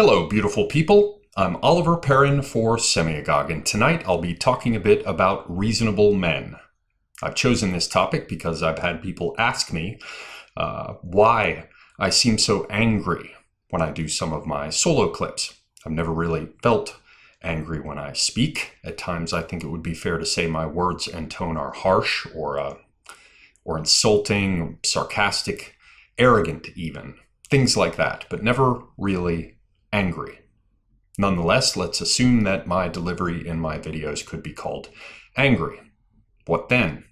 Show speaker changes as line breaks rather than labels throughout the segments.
Hello, beautiful people. I'm Oliver Perrin for Semiagog, and tonight I'll be talking a bit about reasonable men. I've chosen this topic because I've had people ask me why I seem so angry when I do some of my solo clips. I've never really felt angry when I speak. At times I think it would be fair to say my words and tone are harsh or insulting, sarcastic, arrogant even. Things like that, but never really angry. Nonetheless, let's assume that my delivery in my videos could be called angry. What then?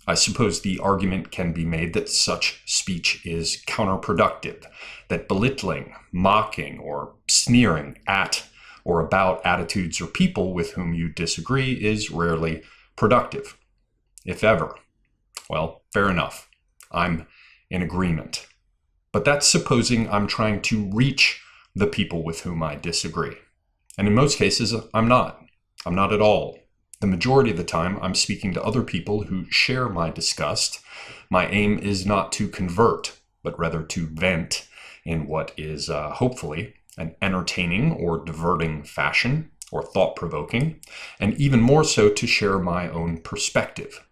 I suppose the argument can be made that such speech is counterproductive, that belittling, mocking, or sneering at or about attitudes or people with whom you disagree is rarely productive, if ever. Well, fair enough. I'm in agreement. But that's supposing I'm trying to reach the people with whom I disagree. And in most cases, I'm not. I'm not at all. The majority of the time, I'm speaking to other people who share my disgust. My aim is not to convert, but rather to vent in what is hopefully an entertaining or diverting fashion, or thought-provoking, and even more so to share my own perspective.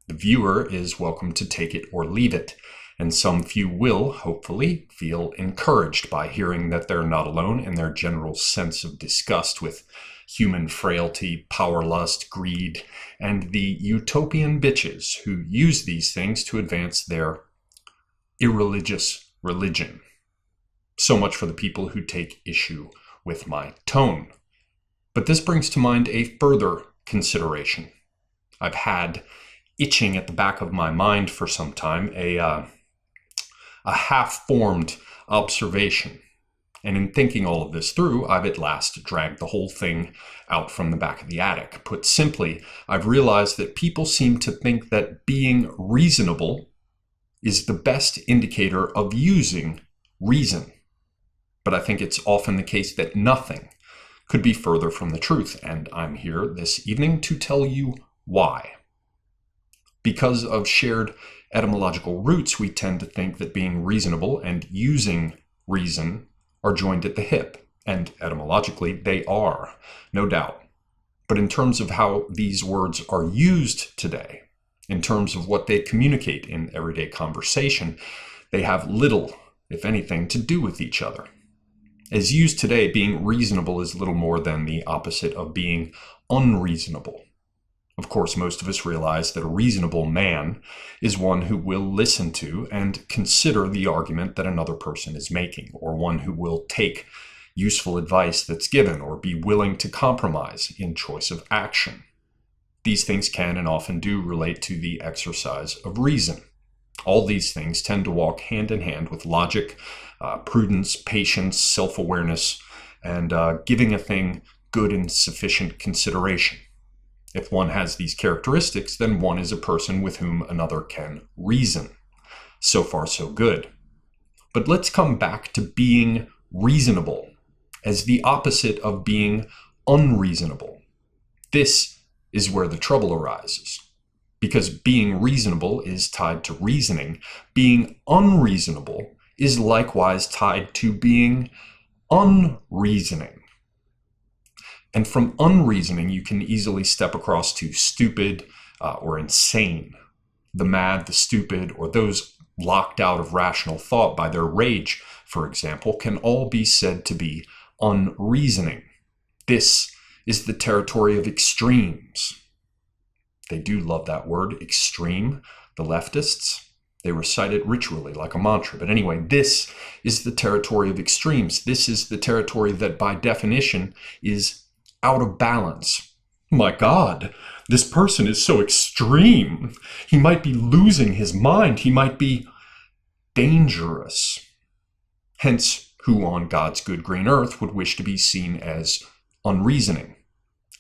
The viewer is welcome to take it or leave it, and some few will, hopefully, feel encouraged by hearing that they're not alone in their general sense of disgust with human frailty, power lust, greed, and the utopian bitches who use these things to advance their irreligious religion. So much for the people who take issue with my tone. But this brings to mind a further consideration. I've had itching at the back of my mind for some time a half-formed observation. And in thinking all of this through, I've at last dragged the whole thing out from the back of the attic. Put simply, I've realized that people seem to think that being reasonable is the best indicator of using reason. But I think it's often the case that nothing could be further from the truth, and I'm here this evening to tell you why. Because of shared etymological roots, we tend to think that being reasonable and using reason are joined at the hip, and etymologically they are, no doubt. But in terms of how these words are used today, in terms of what they communicate in everyday conversation, they have little, if anything, to do with each other. As used today, being reasonable is little more than the opposite of being unreasonable. Of course, most of us realize that a reasonable man is one who will listen to and consider the argument that another person is making, or one who will take useful advice that's given, or be willing to compromise in choice of action. These things can and often do relate to the exercise of reason. All these things tend to walk hand in hand with logic, prudence, patience, self-awareness, and giving a thing good and sufficient consideration. If one has these characteristics, then one is a person with whom another can reason. So far, so good. But let's come back to being reasonable as the opposite of being unreasonable. This is where the trouble arises. Because being reasonable is tied to reasoning, being unreasonable is likewise tied to being unreasoning. And from unreasoning, you can easily step across to stupid or insane. The mad, the stupid, or those locked out of rational thought by their rage, for example, can all be said to be unreasoning. This is the territory of extremes. They do love that word, extreme, the leftists. They recite it ritually like a mantra. But anyway, this is the territory of extremes. This is the territory that by definition is out of balance. My God, this person is so extreme. He might be losing his mind. He might be dangerous. Hence, who on God's good green earth would wish to be seen as unreasoning?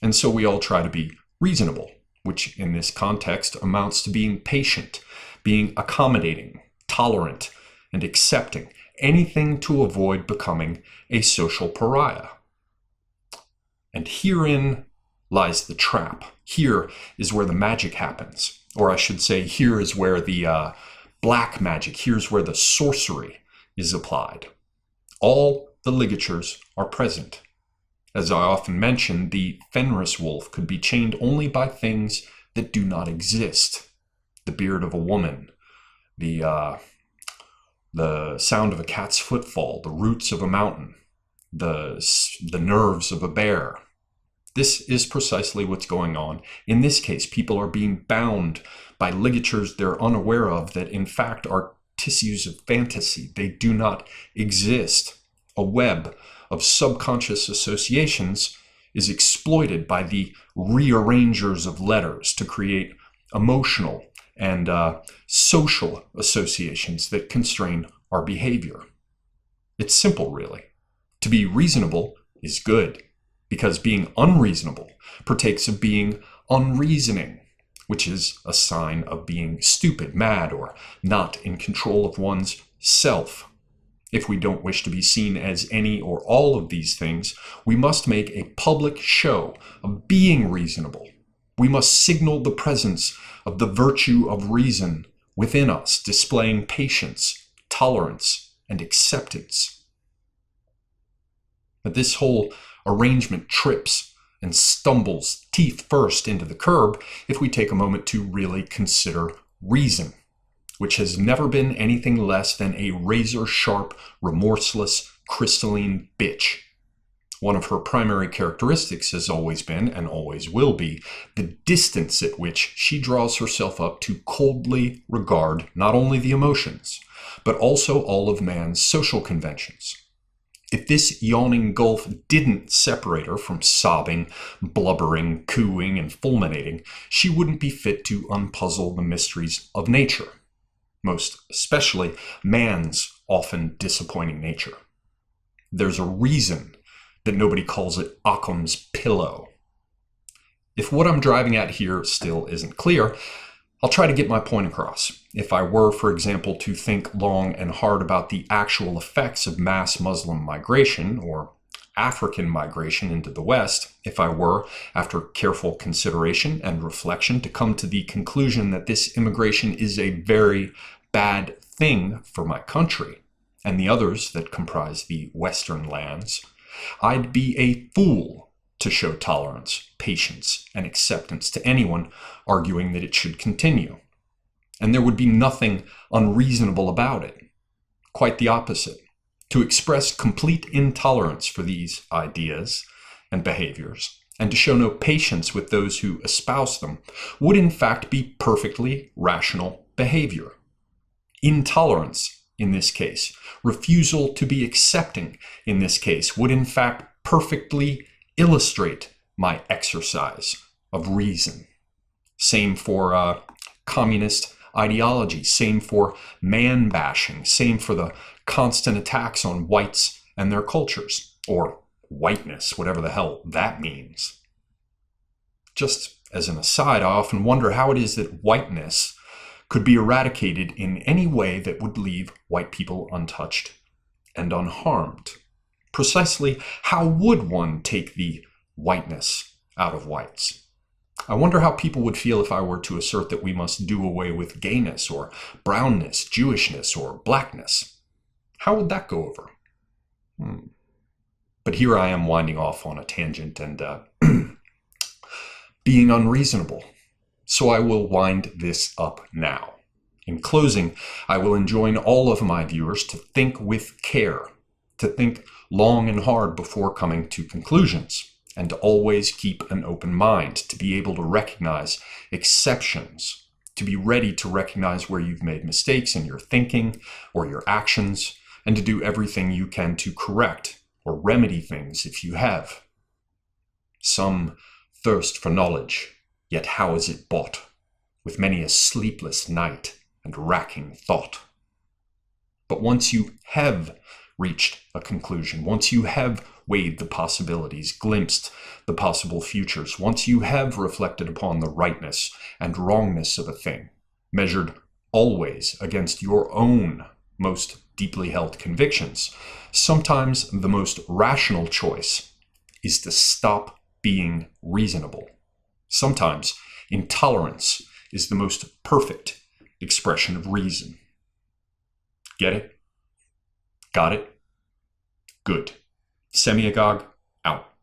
And so we all try to be reasonable, which in this context amounts to being patient, being accommodating, tolerant, and accepting, anything to avoid becoming a social pariah. And herein lies the trap. Here is where the magic happens. Or I should say, here is where the black magic, here's where the sorcery is applied. All the ligatures are present. As I often mention, the Fenris wolf could be chained only by things that do not exist. The beard of a woman, the sound of a cat's footfall, the roots of a mountain, the nerves of a bear. This is precisely what's going on. In this case, people are being bound by ligatures they're unaware of that in fact are tissues of fantasy. They do not exist. A web of subconscious associations is exploited by the rearrangers of letters to create emotional and social associations that constrain our behavior. It's simple, really. To be reasonable is good, because being unreasonable partakes of being unreasoning, which is a sign of being stupid, mad, or not in control of one's self. If we don't wish to be seen as any or all of these things, we must make a public show of being reasonable. We must signal the presence of the virtue of reason within us, displaying patience, tolerance, and acceptance. But this whole arrangement trips and stumbles teeth first into the curb if we take a moment to really consider reason, which has never been anything less than a razor-sharp, remorseless, crystalline bitch. One of her primary characteristics has always been, and always will be, the distance at which she draws herself up to coldly regard not only the emotions, but also all of man's social conventions. If this yawning gulf didn't separate her from sobbing, blubbering, cooing, and fulminating, she wouldn't be fit to unpuzzle the mysteries of nature, most especially man's often disappointing nature. There's a reason that nobody calls it Occam's pillow. If what I'm driving at here still isn't clear, I'll try to get my point across. If I were, for example, to think long and hard about the actual effects of mass Muslim migration or African migration into the West, if I were, after careful consideration and reflection, to come to the conclusion that this immigration is a very bad thing for my country and the others that comprise the Western lands, I'd be a fool to show tolerance, patience, and acceptance to anyone arguing that it should continue. And there would be nothing unreasonable about it. Quite the opposite. To express complete intolerance for these ideas and behaviors, and to show no patience with those who espouse them, would in fact be perfectly rational behavior. Intolerance, in this case, refusal to be accepting, in this case, would in fact perfectly illustrate my exercise of reason. Same for communist ideology, same for man-bashing, same for the constant attacks on whites and their cultures, or whiteness, whatever the hell that means. Just as an aside, I often wonder how it is that whiteness could be eradicated in any way that would leave white people untouched and unharmed. Precisely how would one take the whiteness out of whites? I wonder how people would feel if I were to assert that we must do away with gayness or brownness, Jewishness or blackness. How would that go over? But here I am winding off on a tangent and being unreasonable. So I will wind this up now. In closing, I will enjoin all of my viewers to think with care, to think long and hard before coming to conclusions, and to always keep an open mind, to be able to recognize exceptions, to be ready to recognize where you've made mistakes in your thinking or your actions, and to do everything you can to correct or remedy things if you have. Some thirst for knowledge, yet how is it bought? With many a sleepless night and racking thought. But once you have reached a conclusion, once you have weighed the possibilities, glimpsed the possible futures, once you have reflected upon the rightness and wrongness of a thing, measured always against your own most deeply held convictions, sometimes the most rational choice is to stop being reasonable. Sometimes intolerance is the most perfect expression of reason. Get it? Got it? Good. Good. Semiagog, out.